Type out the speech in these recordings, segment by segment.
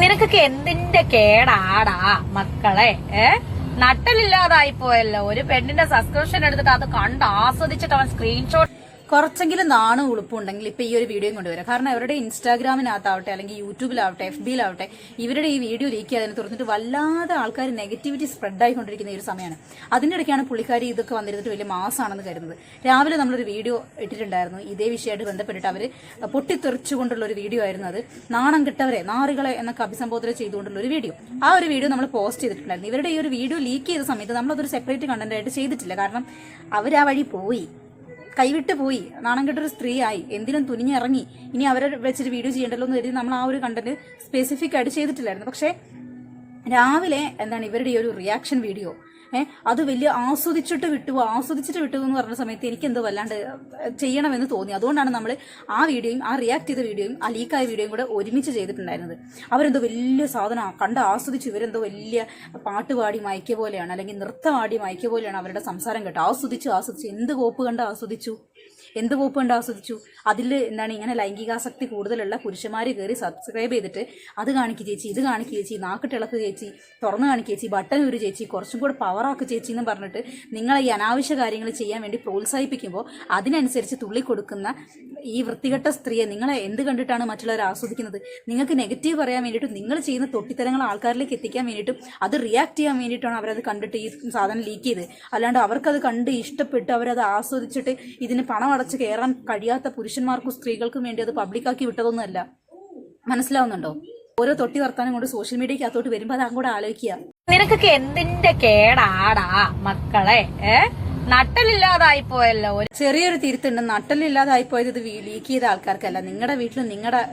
നിനക്കൊക്കെ എന്തിന്റെ കേടാടാ മക്കളെ? നട്ടലില്ലാതായി പോയല്ലോ. ഒരു പെണ്ണിന്റെ സബ്സ്ക്രിപ്ഷൻ എടുത്തിട്ട് അത് കണ്ട് ആസ്വദിച്ചിട്ട് അവൻ സ്ക്രീൻഷോട്ട്. കുറച്ചെങ്കിലും നാണും ഉളുപ്പുണ്ടെങ്കിൽ ഇപ്പൊ ഈ ഒരു വീഡിയോ കൊണ്ടുവരാം. കാരണം അവരുടെ ഇൻസ്റ്റാഗ്രാമിനകത്താവട്ടെ അല്ലെങ്കിൽ യൂട്യൂബിലാവട്ടെ FBയിലാവട്ടെ ഇവരുടെ ഈ വീഡിയോ ലീക്ക് ചെയ്യാതിനെ തുറന്നിട്ട് വല്ലാതെ ആൾക്കാർ നെഗറ്റിവിറ്റി സ്പ്രെഡ് ആയിക്കൊണ്ടിരിക്കുന്ന ഒരു സമയമാണ്. അതിന്റെ ഇടയ്ക്കാണ് പുള്ളിക്കാരി ഇതൊക്കെ വന്നിരുന്നിട്ട് വലിയ മാസമാണെന്ന് കരുതുന്നത്. രാവിലെ നമ്മളൊരു വീഡിയോ ഇട്ടിട്ടുണ്ടായിരുന്നു ഇതേ വിഷയമായിട്ട് ബന്ധപ്പെട്ടിട്ട്. അവര് പൊട്ടിത്തെറിച്ചുകൊണ്ടുള്ള ഒരു വീഡിയോ ആയിരുന്നു അത്. നാണം കെട്ടവരെ നാറികളെ എന്നൊക്കെ അഭിസംബോധന ചെയ്തുകൊണ്ടുള്ള ഒരു വീഡിയോ. ആ ഒരു വീഡിയോ നമ്മൾ പോസ്റ്റ് ചെയ്തിട്ടുണ്ടായിരുന്നു. ഇവരുടെ ഈ ഒരു വീഡിയോ ലീക്ക് ചെയ്ത സമയത്ത് നമ്മളതൊരു സെപ്പറേറ്റ് കണ്ടന്റ് ആയിട്ട് ചെയ്തിട്ടില്ല. കാരണം അവർ ആ വഴി പോയി, കൈവിട്ട് പോയി, നാണം കെട്ടൊരു സ്ത്രീ ആയി, എന്തിനും തുനിഞ്ഞിറങ്ങി. ഇനി അവരെ വെച്ചിട്ട് വീഡിയോ ചെയ്യണ്ടല്ലോ എന്ന് കരുതി നമ്മൾ ആ ഒരു കണ്ടന്റ് സ്പെസിഫിക് ആയിട്ട് ചെയ്തിട്ടില്ലായിരുന്നു. പക്ഷെ രാവിലെ ഇവരുടെ ഈ ഒരു റിയാക്ഷൻ വീഡിയോ അത് വലിയ ആസ്വദിച്ചിട്ട് വിട്ടു എന്ന് പറഞ്ഞ സമയത്ത് എനിക്ക് എന്തോ വല്ലാണ്ട് ചെയ്യണമെന്ന് തോന്നി. അതുകൊണ്ടാണ് നമ്മൾ ആ വീഡിയോയും ആ റിയാക്ട് ചെയ്ത വീഡിയോയും ആ ലീക്കായ വീഡിയോയും കൂടെ ഒരുമിച്ച് ചെയ്തിട്ടുണ്ടായിരുന്നത്. അവരെന്തോ വലിയ സാധനം കണ്ട് ആസ്വദിച്ചു. ഇവരെന്തോ വലിയ പാട്ടുപാടി മയക്കിയ പോലെയാണ്, അല്ലെങ്കിൽ നൃത്തമാടി മയക്കിയ പോലെയാണ് അവരുടെ സംസാരം കേട്ടോ. ആസ്വദിച്ചു. എന്ത് കോപ്പ് കണ്ട് ആസ്വദിച്ചു. അതിൽ ഇങ്ങനെ ലൈംഗികാസക്തി കൂടുതലുള്ള പുരുഷന്മാർ കയറി സബ്സ്ക്രൈബ് ചെയ്തിട്ട് അത് കാണിക്കുക ചേച്ചി, ഇത് കാണിക്കുക ചേച്ചി, നാക്കിട്ടിളക്ക് ചേച്ചി, തുറന്നു കാണിക്കുക ചേച്ചി, ബട്ടൺ ഒരു ചേച്ചി, കുറച്ചും കൂടെ പവറാക്ക് ചേച്ചി എന്ന് പറഞ്ഞിട്ട് നിങ്ങളെ ഈ അനാവശ്യ കാര്യങ്ങൾ ചെയ്യാൻ വേണ്ടി പ്രോത്സാഹിപ്പിക്കുമ്പോൾ അതിനനുസരിച്ച് തുള്ളിക്കൊടുക്കുന്ന ഈ വൃത്തികെട്ട സ്ത്രീയെ നിങ്ങളെ എന്ത് കണ്ടിട്ടാണ് മറ്റുള്ളവർ ആസ്വദിക്കുന്നത്? നിങ്ങൾക്ക് നെഗറ്റീവ് പറയാൻ വേണ്ടിയിട്ടും നിങ്ങൾ ചെയ്യുന്ന തൊട്ടിത്തരങ്ങൾ ആൾക്കാരിലേക്ക് എത്തിക്കാൻ വേണ്ടിയിട്ടും അത് റിയാക്ട് ചെയ്യാൻ വേണ്ടിയിട്ടാണ് അവരത് കണ്ടിട്ട് ഈ സാധനം ലീക്ക് ചെയ്ത്. അല്ലാണ്ട് അവർക്കത് കണ്ട് ഇഷ്ടപ്പെട്ട് അവരത് ആസ്വദിച്ചിട്ട് ഇതിന് പണം അടച്ച് കയറാൻ കഴിയാത്ത പുരുഷന്മാർക്കും സ്ത്രീകൾക്കും വേണ്ടി അത് പബ്ലിക്കാക്കി വിട്ടതൊന്നുമല്ല. മനസ്സിലാവുന്നുണ്ടോ? ഓരോ തൊട്ടി വർത്താനം കൊണ്ട് സോഷ്യൽ മീഡിയക്ക് അകത്തോട്ട് വരുമ്പോൾ അത് അങ്ങോട്ട് ആലോചിക്കുക. നിനക്കൊക്കെ എന്തിന്റെ കേടാടാ മക്കളെ? നട്ടലില്ലാതായി പോയല്ലോ. ചെറിയൊരു തിരുത്തുണ്ട്. നട്ടലില്ലാതായി പോയത് ഇത് ലീക്ക് ചെയ്ത ആൾക്കാർക്കല്ല, നിങ്ങളുടെ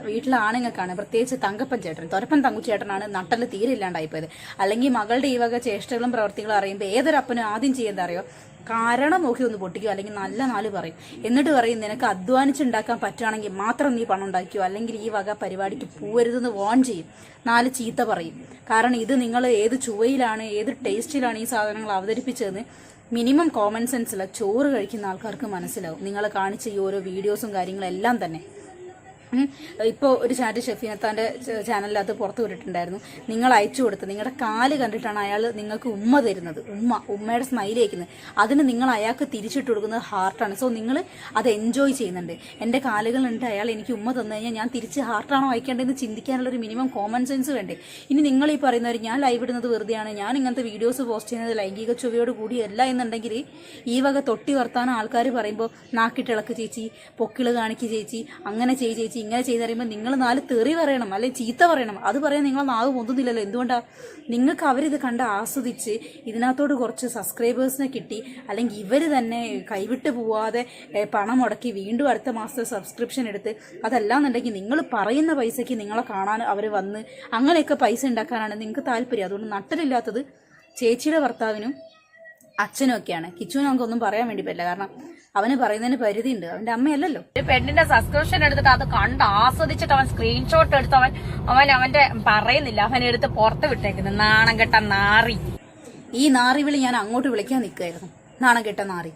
വീട്ടിലെ ആണുങ്ങൾക്കാണ്. പ്രത്യേകിച്ച് തങ്കപ്പൻ ചേട്ടൻ, തൊരപ്പൻ തങ്കുച്ചേട്ടനാണ് നട്ടല് തീരെ ഇല്ലാണ്ടായി പോയത്. അല്ലെങ്കിൽ മകളുടെ ഈ വക ചേഷ്ടകളും പ്രവർത്തികളും അറിയുമ്പോൾ ഏതൊരപ്പനും ആദ്യം ചെയ്യുന്നത് അറിയോ? കാരണം നോക്കി ഒന്ന് പൊട്ടിക്കോ, അല്ലെങ്കിൽ നല്ല നാല് പറയും. എന്നിട്ട് പറയും നിനക്ക് അധ്വാനിച്ചുണ്ടാക്കാൻ പറ്റുകയാണെങ്കിൽ മാത്രം നീ പണം ഉണ്ടാക്കിയോ, അല്ലെങ്കിൽ ഈ വക പരിപാടിക്ക് പോവരുതെന്ന് വാൺ ചെയ്യും. 4 ചീത്ത പറയും. കാരണം ഇത് നിങ്ങൾ ഏത് ചുവയിലാണ് ഏത് ടേസ്റ്റിലാണ് ഈ സാധനങ്ങൾ അവതരിപ്പിച്ചതെന്ന് മിനിമം കോമൺ സെൻസിൽ ചോറ് കഴിക്കുന്ന ആൾക്കാർക്ക് മനസ്സിലാവും. നിങ്ങൾ കാണിച്ച ഈ ഓരോ വീഡിയോസും കാര്യങ്ങളെല്ലാം തന്നെ. ഇപ്പോൾ ഒരു ചാറ്റ് ഷെഫീനത്താൻ്റെ ചാനലിനകത്ത് പുറത്തു വിട്ടിട്ടുണ്ടായിരുന്നു. നിങ്ങൾ അയച്ചു കൊടുത്ത് നിങ്ങളുടെ കാല് കണ്ടിട്ടാണ് അയാൾ നിങ്ങൾക്ക് ഉമ്മ തരുന്നത്. ഉമ്മയുടെ സ്മൈൽ അയക്കുന്നത്. അതിന് നിങ്ങൾ അയാൾക്ക് തിരിച്ചിട്ട് കൊടുക്കുന്നത് ഹാർട്ടാണ്. സോ നിങ്ങൾ അത് എൻജോയ് ചെയ്യുന്നുണ്ട്. എൻ്റെ കാലുകളുണ്ട്, അയാൾ എനിക്ക് ഉമ്മ തന്നു കഴിഞ്ഞാൽ ഞാൻ തിരിച്ച് ഹാർട്ടാണോ അയക്കേണ്ടതെന്ന് ചിന്തിക്കാനുള്ളൊരു മിനിമം കോമൺ സെൻസ് വേണ്ടേ? ഇനി നിങ്ങൾ ഈ പറയുന്നവർ ഞാൻ ലൈവ് ഇടുന്നത് വെറുതെയാണ്, ഞാൻ ഇങ്ങനത്തെ വീഡിയോസ് പോസ്റ്റ് ചെയ്യുന്നത് ലൈംഗിക ചുവയോട് കൂടിയല്ല എന്നുണ്ടെങ്കിൽ ഈ വക തൊട്ടി വർത്താനം ആൾക്കാർ പറയുമ്പോൾ നാക്കിട്ടിളക്ക് ചേച്ചി, പൊക്കിള് കാണിക്ക് ചേച്ചി, അങ്ങനെ ചെയ്യ് ചേച്ചി, ഇങ്ങനെ ചെയ്തറിയുമ്പോൾ നിങ്ങൾ 4 തെറി പറയണം, അല്ലെങ്കിൽ ചീത്ത പറയണം. അത് പറയാൻ നിങ്ങൾ നാവ് പൊന്തുന്നില്ലല്ലോ. എന്തുകൊണ്ടാ? നിങ്ങൾക്ക് അവരിത് കണ്ട് ആസ്വദിച്ച് ഇതിനകത്തോട് കുറച്ച് സബ്സ്ക്രൈബേഴ്സിനെ കിട്ടി, അല്ലെങ്കിൽ ഇവർ തന്നെ കൈവിട്ട് പോവാതെ പണം മുടക്കി വീണ്ടും അടുത്ത മാസത്തെ സബ്സ്ക്രിപ്ഷൻ എടുത്ത്, അതല്ലാന്നുണ്ടെങ്കിൽ നിങ്ങൾ പറയുന്ന പൈസയ്ക്ക് നിങ്ങളെ കാണാൻ അവർ വന്ന് അങ്ങനെയൊക്കെ പൈസ ഉണ്ടാക്കാനാണ് നിങ്ങൾക്ക് താല്പര്യം. അതുകൊണ്ട് നട്ടലില്ലാത്തത് ചേച്ചിയുടെ ഭർത്താവിനും അച്ഛനും ഒക്കെയാണ്. കിച്ചുവിന് നമുക്കൊന്നും പറയാൻ വേണ്ടി പറ്റില്ല. കാരണം അവന് പറയുന്നതിന് പരിധിയുണ്ട്. അവന്റെ അമ്മയല്ലല്ലോ. ഒരു പെണ്ണിന്റെ സബ്സ്ക്രിപ്ഷൻ എടുത്തിട്ട് അത് കണ്ട് ആസ്വദിച്ചിട്ട് അവൻ സ്ക്രീൻഷോട്ട് എടുത്ത് അവന്റെ പറയുന്നില്ല, അവൻ എടുത്ത് പുറത്ത് വിട്ടേക്കുന്നു. നാണം കെട്ട നാറി. ഈ നാറി വിളി ഞാൻ അങ്ങോട്ട് വിളിക്കാൻ നിൽക്കുകയായിരുന്നു. നാണം കെട്ട നാറി.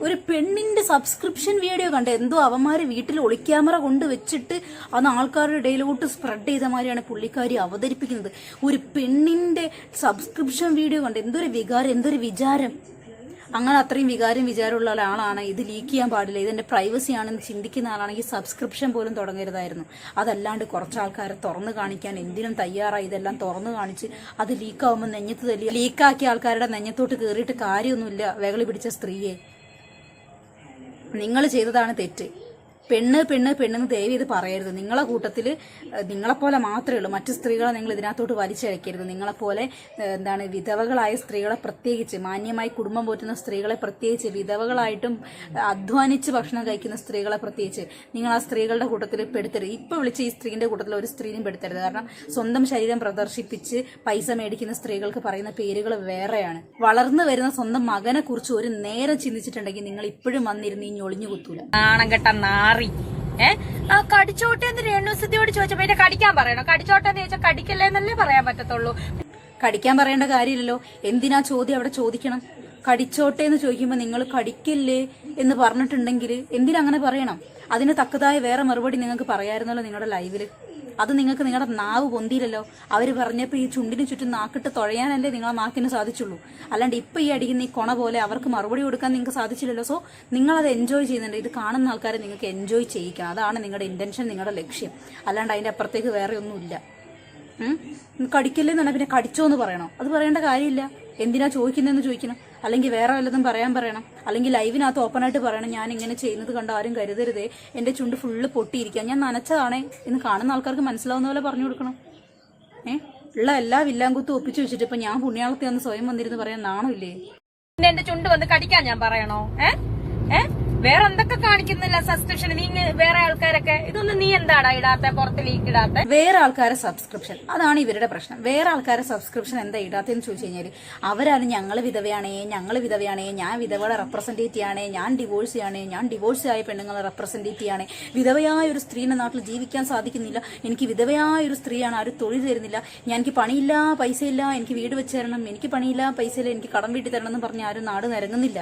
ഒരു പെണ്ണിന്റെ സബ്സ്ക്രിപ്ഷൻ വീഡിയോ കണ്ട് എന്തോ അവന്മാര് വീട്ടിൽ ഒളിക്യാമറ കൊണ്ട് വെച്ചിട്ട് അന്ന് ആൾക്കാരുടെ ഇടയിലോട്ട് സ്പ്രെഡ് ചെയ്ത മാതിരിയാണ് പുള്ളിക്കാരി അവതരിപ്പിക്കുന്നത്. ഒരു പെണ്ണിന്റെ സബ്സ്ക്രിപ്ഷൻ വീഡിയോ കണ്ട് എന്തൊരു വികാരം, എന്തൊരു വിചാരം. അങ്ങനെ അത്രയും വിചാരമുള്ള ഒരാളാണ് ഇത് ലീക്ക് ചെയ്യാൻ പാടില്ല, ഇതെന്റെ പ്രൈവസി ആണെന്ന് ചിന്തിക്കുന്ന ആളാണെങ്കിൽ സബ്സ്ക്രിപ്ഷൻ പോലും തുടങ്ങരുതായിരുന്നു. അതല്ലാണ്ട് കുറച്ച് ആൾക്കാരെ തുറന്നു കാണിക്കാൻ എന്തിനും തയ്യാറായി ഇതെല്ലാം തുറന്നു കാണിച്ച് അത് ലീക്കാവുമ്പോൾ നെഞ്ഞത്ത് തല്ലി ലീക്കാക്കിയ ആൾക്കാരുടെ നെഞ്ഞത്തോട്ട് കയറിയിട്ട് കാര്യമൊന്നുമില്ല. വെകളി പിടിച്ച സ്ത്രീയെ നിങ്ങൾ ചെയ്തതാണ് തെറ്റ്. പെണ്ണെന്ന് ദയവ് ഇത് പറയരുത്. നിങ്ങളെ കൂട്ടത്തിൽ നിങ്ങളെപ്പോലെ മാത്രമേ ഉള്ളൂ. മറ്റു സ്ത്രീകളെ നിങ്ങൾ ഇതിനകത്തോട്ട് വലിച്ചഴക്കരുത്. നിങ്ങളെപ്പോലെ വിധവകളായ സ്ത്രീകളെ പ്രത്യേകിച്ച്, മാന്യമായി കുടുംബം പോറ്റുന്ന സ്ത്രീകളെ പ്രത്യേകിച്ച്, വിധവകളായിട്ടും അധ്വാനിച്ച് ഭക്ഷണം കഴിക്കുന്ന സ്ത്രീകളെ പ്രത്യേകിച്ച് നിങ്ങൾ ആ സ്ത്രീകളുടെ കൂട്ടത്തിൽ പെടുത്തരുത്. ഇപ്പോൾ വിളിച്ച ഈ സ്ത്രീന്റെ കൂട്ടത്തിൽ ഒരു സ്ത്രീയും പെടുത്തരുത്. കാരണം സ്വന്തം ശരീരം പ്രദർശിപ്പിച്ച് പൈസ മേടിക്കുന്ന സ്ത്രീകൾക്ക് പറയുന്ന പേരുകൾ വേറെയാണ്. വളർന്നു വരുന്ന സ്വന്തം മകനെ കുറിച്ച് ഒരു നേരം ചിന്തിച്ചിട്ടുണ്ടെങ്കിൽ നിങ്ങൾ ഇപ്പോഴും വന്നിരുന്ന് ഈ ഞൊളിഞ്ഞു കുത്തൂല. നാണം കെട്ട നാറി. കടിച്ചോട്ടെ എന്ന് രേണുസുദ്ധിയോട് ചോദിച്ചപ്പോ എന്നെ കടിക്കാൻ പറയണോ? കടിച്ചോട്ടെ എന്ന് ചോദിച്ചാൽ കടിക്കല്ലേ എന്നല്ലേ പറയാൻ പറ്റത്തുള്ളൂ. കടിക്കാൻ പറയേണ്ട കാര്യമില്ലല്ലോ. എന്തിനാ ചോദ്യം അവിടെ ചോദിക്കണം? കടിച്ചോട്ടെ എന്ന് ചോദിക്കുമ്പോൾ നിങ്ങൾ കടിക്കല്ലേ എന്ന് പറഞ്ഞിട്ടുണ്ടെങ്കിൽ എന്തിനങ്ങനെ പറയണം? അതിന് തക്കതായ വേറെ മറുപടി നിങ്ങൾക്ക് പറയാമായിരുന്നല്ലോ നിങ്ങളുടെ ലൈവില്. അത് നിങ്ങൾക്ക് നിങ്ങളുടെ നാവ് പൊന്തിയില്ലല്ലോ. അവർ പറഞ്ഞപ്പോൾ ഈ ചുണ്ടിന് ചുറ്റും നാക്കിട്ട് തുഴയാനല്ലേ നിങ്ങളെ നാക്കിന് സാധിച്ചുള്ളൂ. അല്ലാണ്ട് ഇപ്പം ഈ അടിക്കുന്ന ഈ കൊണ പോലെ അവർക്ക് മറുപടി കൊടുക്കാൻ നിങ്ങൾക്ക് സാധിച്ചില്ലല്ലോ. സോ നിങ്ങളത് എൻജോയ് ചെയ്യുന്നുണ്ട്. ഇത് കാണുന്ന ആൾക്കാരെ നിങ്ങൾക്ക് എൻജോയ് ചെയ്യിക്കണം. അതാണ് നിങ്ങളുടെ ഇന്റൻഷൻ, നിങ്ങളുടെ ലക്ഷ്യം. അല്ലാണ്ട് അതിൻ്റെ അപ്പുറത്തേക്ക് വേറെ ഒന്നുമില്ല. കടിക്കില്ലെന്ന് പറഞ്ഞാൽ പിന്നെ കടിച്ചോ എന്ന് പറയണോ? അത് പറയേണ്ട കാര്യമില്ല. എന്തിനാ ചോദിക്കുന്നതെന്ന് ചോദിക്കണം. അല്ലെങ്കിൽ വേറെ വല്ലതും പറയണം. അല്ലെങ്കിൽ ലൈവിനകത്ത് ഓപ്പണായിട്ട് പറയണം, ഞാൻ ഇങ്ങനെ ചെയ്യുന്നത് കണ്ട് ആരും കരുതരുതേ, എൻ്റെ ചുണ്ട് ഫുള്ള് പൊട്ടിയിരിക്കുക, ഞാൻ നനച്ചതാണേ എന്ന് കാണുന്ന ആൾക്കാർക്ക് മനസ്സിലാവുന്ന പോലെ പറഞ്ഞു കൊടുക്കണം. ഉള്ള എല്ലാ വില്ലാങ്കുത്തും ഒപ്പിച്ചു വെച്ചിട്ട് ഇപ്പൊ ഞാൻ പുണ്യാളത്തെ ഒന്ന് സ്വയം വന്നിരുന്ന് പറയാൻ നാണമില്ലേ? പിന്നെ എന്റെ ചുണ്ട് വന്ന് കടിക്കാൻ ഞാൻ പറയണോ? വേറെ എന്തൊക്കെ കാണിക്കുന്നില്ല സബ്സ്ക്രിപ്ഷൻ? നീ വേറെ ആൾക്കാരൊക്കെ ഇതൊന്നും നീ എന്താടാ ഇടാത്ത, പുറത്ത് ലീക്ക് ഇടാത്ത? വേറെ ആൾക്കാരെ സബ്സ്ക്രിപ്ഷൻ, അതാണ് ഇവരുടെ പ്രശ്നം. വേറെ ആൾക്കാരെ സബ്സ്ക്രിപ്ഷൻ എന്താ ഇടാത്തെന്ന് ചോദിച്ചു കഴിഞ്ഞാൽ അവരാണ് ഞങ്ങൾ വിധവയാണേ, ഞാൻ വിധവകളെ റെപ്രസെന്റേറ്റ് ചെയ്യണേ, ഞാൻ ഡിവോഴ്സ് ചെയ്യണേ, ഞാൻ ഡിവോഴ്സ് ആയ പെണ്ണുങ്ങളെ റെപ്രസെന്റേറ്റ് ചെയ്യണേ, വിധവയായ ഒരു സ്ത്രീയുടെ നാട്ടിൽ ജീവിക്കാൻ സാധിക്കുന്നില്ല, എനിക്ക് വിധവയായ ഒരു സ്ത്രീയാണ്, ആരും തൊഴിൽ തരുന്നില്ല, എനിക്ക് പണിയില്ല പൈസയില്ല, എനിക്ക് വീട് വെച്ച് തരണം, എനിക്ക് പണിയില്ല പൈസയില്ല, എനിക്ക് കടം വീട്ടി തരണം എന്ന് പറഞ്ഞ് ആരും നാട് നിരങ്ങുന്നില്ല.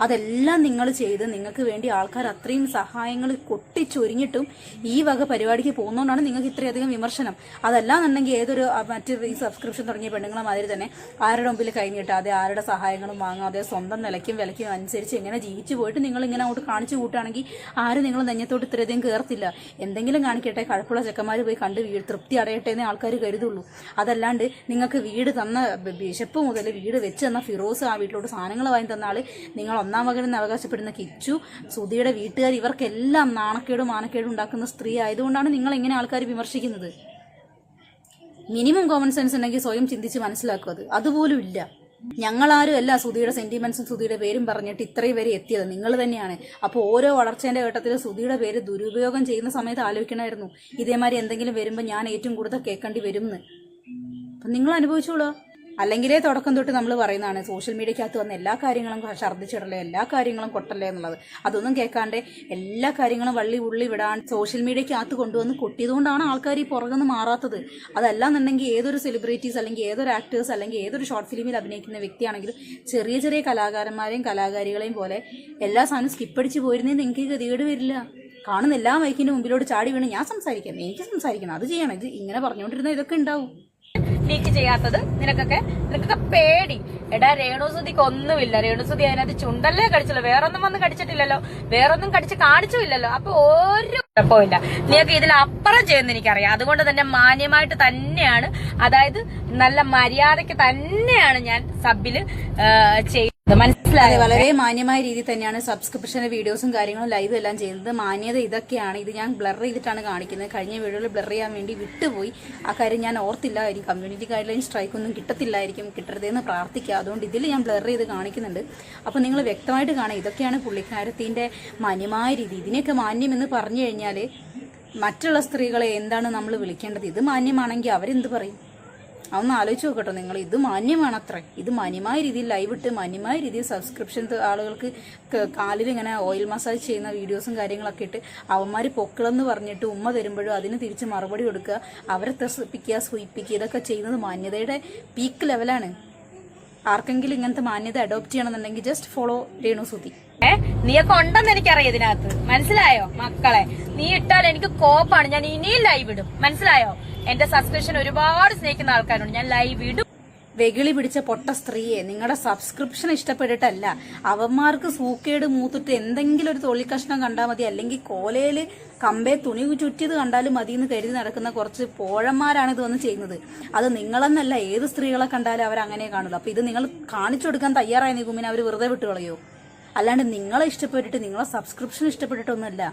അതെല്ലാം നിങ്ങൾ ചെയ്ത് നിങ്ങൾക്ക് വേണ്ടി ആൾക്കാർ അത്രയും സഹായങ്ങൾ കൊട്ടിച്ചൊരിഞ്ഞിട്ടും ഈ വക പരിപാടിക്ക് പോകുന്നതുകൊണ്ടാണ് നിങ്ങൾക്ക് ഇത്രയധികം വിമർശനം. അതല്ലാന്നുണ്ടെങ്കിൽ ഏതൊരു മറ്റ് ഈ സബ്സ്ക്രിപ്ഷൻ തുടങ്ങിയ പെണ്ണുങ്ങളെ മാതിരി തന്നെ ആരുടെ മുമ്പിൽ കഴിഞ്ഞിട്ടാതെ ആരുടെ സഹായങ്ങളും വാങ്ങാതെ സ്വന്തം നിലയ്ക്കും വിലയ്ക്കും അനുസരിച്ച് ഇങ്ങനെ ജീവിച്ചു പോയിട്ട് നിങ്ങൾ ഇങ്ങനെ അങ്ങോട്ട് കാണിച്ചു കൂട്ടുകയാണെങ്കിൽ ആരും നിങ്ങൾ നെഞ്ഞത്തോട്ട് ഇത്രയധികം കയറത്തില്ല. എന്തെങ്കിലും കാണിക്കട്ടെ, കഴപ്പുള്ള ചെക്കന്മാർ പോയി കണ്ട് തൃപ്തി അടയട്ടെ എന്നേ ആൾക്കാർ കരുതുള്ളൂ. അതല്ലാണ്ട് നിങ്ങൾക്ക് വീട് തന്ന ബിഷപ്പ് മുതൽ വീട് വെച്ച് തന്ന ഫിറോസ്, ആ വീട്ടിലോട്ട് സാധനങ്ങൾ വാങ്ങി തന്ന ആൾ, നിങ്ങൾ ഒന്നാം മകനെന്ന് അവകാശപ്പെടുന്ന കിച്ചു, സുധിയുടെ വീട്ടുകാർ, ഇവർക്കെല്ലാം നാണക്കേടും മാനക്കേടും ഉണ്ടാക്കുന്ന സ്ത്രീ ആയതുകൊണ്ടാണ് നിങ്ങൾ എങ്ങനെ ആൾക്കാർ വിമർശിക്കുന്നത്. മിനിമം കോമൺ സെൻസ് ഉണ്ടെങ്കിൽ സ്വയം ചിന്തിച്ച് മനസ്സിലാക്കും. അതുപോലും ഇല്ല. ഞങ്ങളാരും അല്ല സുധിയുടെ സെന്റിമെന്റ്സും സുധിയുടെ പേരും പറഞ്ഞിട്ട് ഇത്രയും വരെ എത്തിയത്, നിങ്ങൾ തന്നെയാണ്. അപ്പോൾ ഓരോ വളർച്ചേന്റെ ഘട്ടത്തിൽ സുധിയുടെ പേര് ദുരുപയോഗം ചെയ്യുന്ന സമയത്ത് ആലോചിക്കണമായിരുന്നു, ഇതേമാതിരി എന്തെങ്കിലും വരുമ്പോൾ ഞാൻ ഏറ്റവും കൂടുതൽ കേൾക്കേണ്ടി വരുമെന്ന്. അപ്പം നിങ്ങൾ അനുഭവിച്ചോളൂ. അല്ലെങ്കിലേ തുടക്കം തൊട്ട് നമ്മൾ പറയുന്നതാണ് സോഷ്യൽ മീഡിയക്കകത്ത് വന്ന എല്ലാ കാര്യങ്ങളും ഛർദ്ദിച്ചിടല്ലേ, എല്ലാ കാര്യങ്ങളും കൊട്ടല്ലേ എന്നുള്ളത്. അതൊന്നും കേൾക്കാണ്ട് എല്ലാ കാര്യങ്ങളും വള്ളി ഉള്ളി വിടാൻ സോഷ്യൽ മീഡിയക്കകത്ത് കൊണ്ടുവന്ന് കൊട്ടിയതുകൊണ്ടാണ് ആൾക്കാർ ഈ പുറകുനിന്ന് മാറാത്തത്. അതല്ലാന്നുണ്ടെങ്കിൽ ഏതൊരു സെലിബ്രിറ്റീസ് അല്ലെങ്കിൽ ഏതൊരു ആക്ടേഴ്സ് അല്ലെങ്കിൽ ഏതൊരു ഷോർട്ട് ഫിലിമിൽ അഭിനയിക്കുന്ന വ്യക്തിയാണെങ്കിലും ചെറിയ ചെറിയ കലാകാരന്മാരെയും കലാകാരികളെയും പോലെ എല്ലാ സാധനവും സ്കിപ്പടിച്ച് പോയിരുന്നേ നിങ്ങൾക്ക് ഗതികേട് വരില്ല. കാണുന്ന എല്ലാ മൈക്കിന്റെ മുമ്പിലോട്ട് ചാടി വീണ് ഞാൻ സംസാരിക്കാം, എനിക്ക് സംസാരിക്കണം, അത് ചെയ്യണം, ഇത് ഇങ്ങനെ പറഞ്ഞുകൊണ്ടിരുന്ന ഇതൊക്കെ ഉണ്ടാവും. ലീക്ക് ചെയ്യാത്തത് നിനക്കൊക്കെ പേടി. എടാ രേണുസുതിക്ക് ഒന്നുമില്ല, രേണുസുതി അതിനകത്ത് ചുണ്ടല്ലേ കടിച്ചുള്ളൂ, വേറൊന്നും വന്ന് കടിച്ചിട്ടില്ലല്ലോ, വേറൊന്നും കടിച്ച് കാണിച്ചുമില്ലല്ലോ. അപ്പൊ ഒരു കുഴപ്പമില്ല. നീയൊക്കെ ഇതിലപ്പുറം ചെയ്യുന്ന എനിക്കറിയാം. അതുകൊണ്ട് തന്നെ മാന്യമായിട്ട് തന്നെയാണ്, അതായത് നല്ല മര്യാദയ്ക്ക് തന്നെയാണ് ഞാൻ സബില് ചെയ്യുന്നത്. മനസ്സിലായത് വളരെ മാന്യമായ രീതിയിൽ തന്നെയാണ് സബ്സ്ക്രിപ്ഷന്റെ വീഡിയോസും കാര്യങ്ങളും ലൈവും എല്ലാം ചെയ്യുന്നത്. മാന്യത ഇതൊക്കെയാണ്. ഇത് ഞാൻ ബ്ലർ ചെയ്തിട്ടാണ് കാണിക്കുന്നത്. കഴിഞ്ഞ വീഡിയോയിൽ ബ്ലർ ചെയ്യാൻ വേണ്ടി വിട്ടുപോയി. ആ കാര്യം ഞാൻ ഓർത്തില്ലായിരിക്കും. കമ്മ്യൂണിറ്റി ഗൈഡ് ലൈൻ സ്ട്രൈക്ക് ഒന്നും കിട്ടത്തില്ലായിരിക്കും, കിട്ടരുതെന്ന് പ്രാർത്ഥിക്കുക. അതുകൊണ്ട് ഇതിൽ ഞാൻ ബ്ലർ ചെയ്ത് കാണിക്കുന്നുണ്ട്. അപ്പോൾ നിങ്ങൾ വ്യക്തമായിട്ട് കാണാം, ഇതൊക്കെയാണ് പുള്ളിക്കാരത്തിന്റെ മാന്യമായ രീതി. ഇതിനെയൊക്കെ മാന്യം എന്ന് പറഞ്ഞു കഴിഞ്ഞാൽ മറ്റുള്ള സ്ത്രീകളെ എന്താണ് നമ്മൾ വിളിക്കേണ്ടത്? ഇത് മാന്യമാണെങ്കിൽ അവരെന്ത് പറയും? അതൊന്ന് ആലോചിച്ച് നോക്കട്ടോ നിങ്ങൾ. ഇത് മാന്യമാണ് അത്ര. ഇത് മാന്യമായ രീതിയിൽ ലൈവ് ഇട്ട് മാന്യമായ രീതിയിൽ സബ്സ്ക്രിപ്ഷൻ ആളുകൾക്ക് കാലിൽ ഇങ്ങനെ ഓയിൽ മസാജ് ചെയ്യുന്ന വീഡിയോസും കാര്യങ്ങളൊക്കെ ഇട്ട് അവന്മാർ പൊക്കളെന്ന് പറഞ്ഞിട്ട് ഉമ്മ തരുമ്പോഴും അതിന് തിരിച്ച് മറുപടി കൊടുക്കുക, അവരെ ത്രസിപ്പിക്കുക, സൂയിപ്പിക്കുക, ഇതൊക്കെ ചെയ്യുന്നത് മാന്യതയുടെ പീക്ക് ലെവലാണ്. ആർക്കെങ്കിലും ഇങ്ങനത്തെ മാന്യത അഡോപ്റ്റ് ചെയ്യണമെന്നുണ്ടെങ്കിൽ ജസ്റ്റ് ഫോളോ രേണുസുതി. നീയൊക്കെ ഉണ്ടെന്ന് എനിക്കറിയാം ഇതിനകത്ത്. മനസ്സിലായോ മക്കളെ? നീ ഇട്ടാൽ എനിക്ക് കോപ്പാണ്. ഞാൻ ഇനിയും ലൈവ് ഇടും. മനസ്സിലായോ? എന്റെ സബ്സ്ക്രിപ്ഷൻ ഒരുപാട് സ്നേഹിക്കുന്ന ആൾക്കാരുണ്ട്, ഞാൻ ലൈവ് ഇടും. വെകിളി പിടിച്ച പൊട്ട സ്ത്രീയെ നിങ്ങളുടെ സബ്സ്ക്രിപ്ഷൻ ഇഷ്ടപ്പെട്ടിട്ടല്ല, അവന്മാർക്ക് സൂക്കേട് മൂത്തിട്ട് എന്തെങ്കിലും ഒരു തൊള്ളിക്കഷ്ണം കണ്ടാൽ മതി, അല്ലെങ്കിൽ കോലയിൽ കമ്പേ തുണി ചുറ്റിയത് കണ്ടാലും മതി എന്ന് കരുതി നടക്കുന്ന കുറച്ച് പോഴന്മാരാണ് ഇതൊന്നും ചെയ്യുന്നത്. അത് നിങ്ങളെന്നല്ല, ഏത് സ്ത്രീകളെ കണ്ടാലും അവരങ്ങനെ കാണുള്ളൂ. അപ്പൊ ഇത് നിങ്ങൾ കാണിച്ചു കൊടുക്കാൻ തയ്യാറായി നിൽക്കുമ്പോൾ അവർ വെറുതെ വിട്ട് കളയോ? അല്ലാണ്ട് നിങ്ങളെ ഇഷ്ടപ്പെട്ടിട്ട് നിങ്ങളെ സബ്സ്ക്രിപ്ഷൻ ഇഷ്ടപ്പെട്ടിട്ടൊന്നുമല്ല.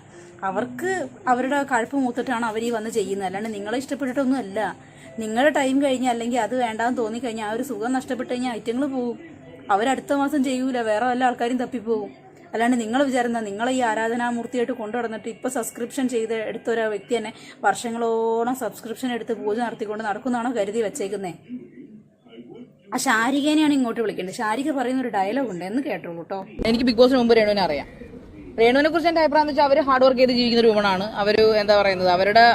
അവർക്ക് അവരുടെ കഴുപ്പ് മൂത്തിട്ടാണ് അവർ ഈ വന്ന് ചെയ്യുന്നത്, അല്ലാണ്ട് നിങ്ങളെ ഇഷ്ടപ്പെട്ടിട്ടൊന്നുമല്ല. നിങ്ങളുടെ ടൈം കഴിഞ്ഞ് അല്ലെങ്കിൽ അത് വേണ്ടാന്ന് തോന്നിക്കഴിഞ്ഞാൽ ആ ഒരു സുഖം നഷ്ടപ്പെട്ട് കഴിഞ്ഞാൽ ഐറ്റങ്ങൾ പോകും. അവരടുത്ത മാസം ചെയ്യൂല, വേറെ വല്ല ആൾക്കാരും തപ്പിപ്പോകും. അല്ലാണ്ട് നിങ്ങൾ വിചാരിക്കുന്ന നിങ്ങളെ ഈ ആരാധനാമൂർത്തിയായിട്ട് കൊണ്ടു നടന്നിട്ട് ഇപ്പൊ സബ്സ്ക്രിപ്ഷൻ ചെയ്ത് എടുത്തൊരു വ്യക്തി തന്നെ വർഷങ്ങളോളം സബ്സ്ക്രിപ്ഷൻ എടുത്ത് പൂജ നടത്തിക്കൊണ്ട് നടക്കുന്നതാണോ കരുതി വെച്ചേക്കുന്നേ? ആ ശാരികേനെയാണ് ഇങ്ങോട്ട് വിളിക്കേണ്ടത്. ശാരിക പറയുന്ന ഒരു ഡയലോഗ് ഉണ്ട്, എന്ന് കേട്ടോളൂ കേട്ടോ. എനിക്ക് ബിഗ് ബോസിന് മുമ്പ് രേണുവിനെ അറിയാം. രേണുവിനെ കുറിച്ച് എന്റെ അഭിപ്രായം എന്ന് വെച്ചാൽ അവർ ഹാർഡ് വർക്ക് ചെയ്ത് ജീവിക്കുന്ന ഒരു വുമണാണ്. അവര് എന്താ പറയുന്നത്,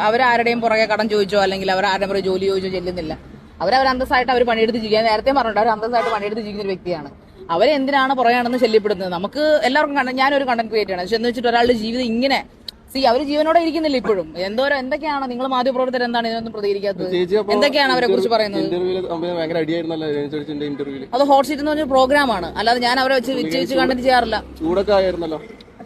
അവരാരുടെയും പുറകെ കടം ചോദിച്ചോ അല്ലെങ്കിൽ ആരുടെയും പുറകെ ജോലി ചോദിച്ചോ ചെല്ലുന്നില്ല. അവർ അന്തസ്സായിട്ട് അവർ പണിയെടുത്ത് ജീവിക്കാൻ, നേരത്തെ പറഞ്ഞിട്ട് അവർ അന്തസ്സായിട്ട് പണിയെടുത്ത് ജീവിക്കുന്ന ഒരു വ്യക്തിയാണ്. അവരെന്തിനാണ് പുറകെയാണെന്ന് ശല്യപ്പെടുന്നത്? നമുക്ക് എല്ലാവർക്കും ഞാനൊരു കണ്ടന്റ് ക്രിയേറ്റ് ചെയ്യണം. പക്ഷെ എന്ന് വെച്ചിട്ട് ഒരാളുടെ ജീവിതം ഇങ്ങനെ അവര് ജീവനോടെ ഇരിക്കുന്നില്ല ഇപ്പോഴും. എന്തൊക്കെയാണ് നിങ്ങൾ മാധ്യമപ്രവർത്തകർ എന്താണ് ഇതിനൊന്നും പ്രതികരിക്കാത്തത്? എന്തൊക്കെയാണ് അവരെ കുറിച്ച് പറയുന്നത്? അത് ഹോട്ട് സീറ്റ് എന്ന് പറഞ്ഞ പ്രോഗ്രാമാണ്, അല്ലാതെ ഞാൻ അവരെ വെച്ച് കണ്ടന്റ് ചെയ്യാറില്ല.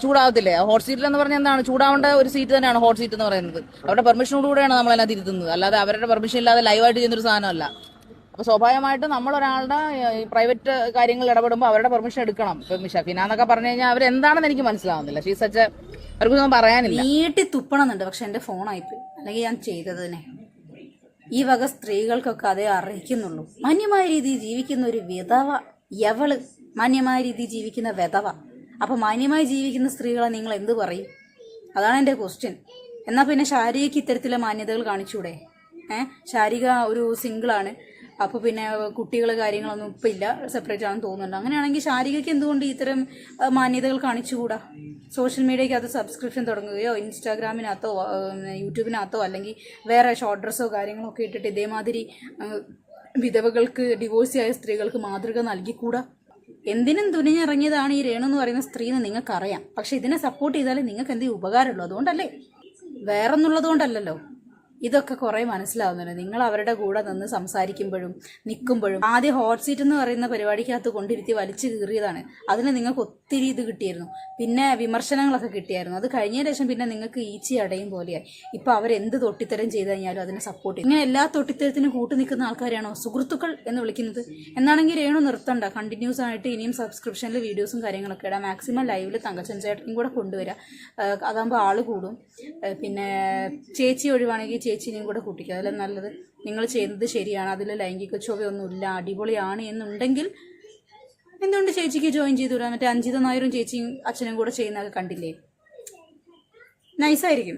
ചൂടാവത്തില്ലേ? ഹോട്ട് സീറ്റിൽ എന്ന് പറഞ്ഞാൽ എന്താണ്? ചൂടാവേണ്ട ഒരു സീറ്റ് തന്നെയാണ് ഹോട്ട് സീറ്റ് എന്ന് പറയുന്നത്. അവരുടെ പെർമിഷനോടുകൂടെയാണ് നമ്മൾ അതിനകത്ത് ഇരുത്തുന്നത്, അല്ലാതെ അവരുടെ പെർമിഷൻ ഇല്ലാതെ ലൈവായിട്ട് ചെയ്യുന്നൊരു സാധനമല്ല. അപ്പൊ സ്വാഭാവികമായിട്ടും നമ്മൾ ഒരാളുടെ പ്രൈവറ്റ് കാര്യങ്ങൾ ഇടപെടുമ്പോൾ അവരുടെ പെർമിഷൻ എടുക്കണം. ഇപ്പൊ ഷഫീന എന്നൊക്കെ പറഞ്ഞു കഴിഞ്ഞാൽ അവരെന്താണെന്ന് എനിക്ക് മനസ്സിലാവുന്നില്ല. അവർക്കൊന്നും പറയാനില്ല. നീട്ടി തുപ്പണമെന്നുണ്ട്, പക്ഷെ എന്റെ ഫോണായിപ്പോയി, അല്ലെങ്കിൽ ഞാൻ ചെയ്തതിനെ. ഈ വക സ്ത്രീകൾക്കൊക്കെ അതേ അറിയിക്കുന്നുള്ളൂ. മാന്യമായ രീതിയിൽ ജീവിക്കുന്ന ഒരു വിധവ, എവള് മാന്യമായ രീതിയിൽ ജീവിക്കുന്ന വിധവ. അപ്പൊ മാന്യമായി ജീവിക്കുന്ന സ്ത്രീകളെ നിങ്ങൾ എന്ത് പറയും? അതാണ് എൻ്റെ ക്വസ്റ്റ്യൻ. എന്നാൽ പിന്നെ ശാരികയ്ക്ക് ഇത്തരത്തിലെ മാന്യതകൾ കാണിച്ചൂടെ? ശാരിക ഒരു സിംഗിളാണ്, അപ്പോൾ പിന്നെ കുട്ടികൾ കാര്യങ്ങളൊന്നും ഇപ്പം ഇല്ല, സെപ്പറേറ്റ് ആണെന്ന് തോന്നുന്നുണ്ട്. അങ്ങനെയാണെങ്കിൽ ശാരികയ്ക്ക് എന്തുകൊണ്ട് ഇത്തരം മാന്യതകൾ കാണിച്ചുകൂടാ? സോഷ്യൽ മീഡിയയ്ക്ക് അത് സബ്സ്ക്രിപ്ഷൻ തുടങ്ങുകയോ ഇൻസ്റ്റാഗ്രാമിനകത്തോ യൂട്യൂബിനകത്തോ അല്ലെങ്കിൽ വേറെ ഷോർട്ട് ഡ്രസ്സോ കാര്യങ്ങളോ ഒക്കെ ഇട്ടിട്ട് ഇതേമാതിരി വിധവകൾക്ക്, ഡിവോഴ്സിയായ സ്ത്രീകൾക്ക് മാതൃക നൽകിക്കൂടാ? എന്തിനും തുനിഞ്ഞിറങ്ങിയതാണ് ഈ രേണു എന്ന് പറയുന്ന സ്ത്രീ എന്ന് നിങ്ങൾക്കറിയാം. പക്ഷെ ഇതിനെ സപ്പോർട്ട് ചെയ്താലേ നിങ്ങൾക്ക് എന്തെങ്കിലും ഉപകാരമുള്ളൂ. അതുകൊണ്ടല്ലേ, വേറൊന്നുള്ളത് കൊണ്ടല്ലല്ലോ. ഇതൊക്കെ കുറേ മനസ്സിലാവുന്നുണ്ട്. നിങ്ങൾ അവരുടെ കൂടെ നിന്ന് സംസാരിക്കുമ്പോഴും നിൽക്കുമ്പോഴും. ആദ്യം ഹോട്ട് സീറ്റ് എന്ന് പറയുന്ന പരിപാടിക്കകത്ത് കൊണ്ടിരുത്തി വലിച്ചു കീറിയതാണ്. അതിന് നിങ്ങൾക്ക് ഒത്തിരി ഇത് കിട്ടിയിരുന്നു, പിന്നെ വിമർശനങ്ങളൊക്കെ കിട്ടിയായിരുന്നു. അത് കഴിഞ്ഞ ശേഷം പിന്നെ നിങ്ങൾക്ക് ഈച്ചി അടയും പോലെയായി. ഇപ്പം അവരെന്ത് തൊട്ടിത്തരം ചെയ്ത് കഴിഞ്ഞാലും അതിനെ സപ്പോർട്ട് ചെയ്യും. ഇങ്ങനെ എല്ലാ തൊട്ടിത്തരത്തിനും കൂട്ടു നിൽക്കുന്ന ആൾക്കാരെയാണോ സുഹൃത്തുക്കൾ എന്ന് വിളിക്കുന്നത്? എന്നാണെങ്കിൽ രേണു നിർത്തണ്ട, കണ്ടിന്യൂസ് ആയിട്ട് ഇനിയും സബ്സ്ക്രിപ്ഷനിൽ വീഡിയോസും കാര്യങ്ങളൊക്കെ ഇടാം. മാക്സിമം ലൈവിൽ തങ്കച്ചൻ ചേട്ടനും കൂടെ കൊണ്ടുവരാം, അതാകുമ്പോൾ ആള് കൂടും. പിന്നെ ചേച്ചി ഒഴിവാണെങ്കിൽ ചേച്ചിനെയും കൂടെ കൂട്ടിക്കുക, അതല്ല നല്ലത്. നിങ്ങൾ ചെയ്യുന്നത് ശരിയാണ്, അതിൽ ലൈംഗിക ചൊവ്വയൊന്നുമില്ല, അടിപൊളിയാണ് എന്നുണ്ടെങ്കിൽ എന്തുകൊണ്ട് ചേച്ചിക്ക് ജോയിൻ ചെയ്തുകൂടാ? മറ്റേ അഞ്ജിത നായരും ചേച്ചിയും അച്ഛനും കൂടെ ചെയ്യുന്നതൊക്കെ കണ്ടില്ലേ? നൈസായിരിക്കും.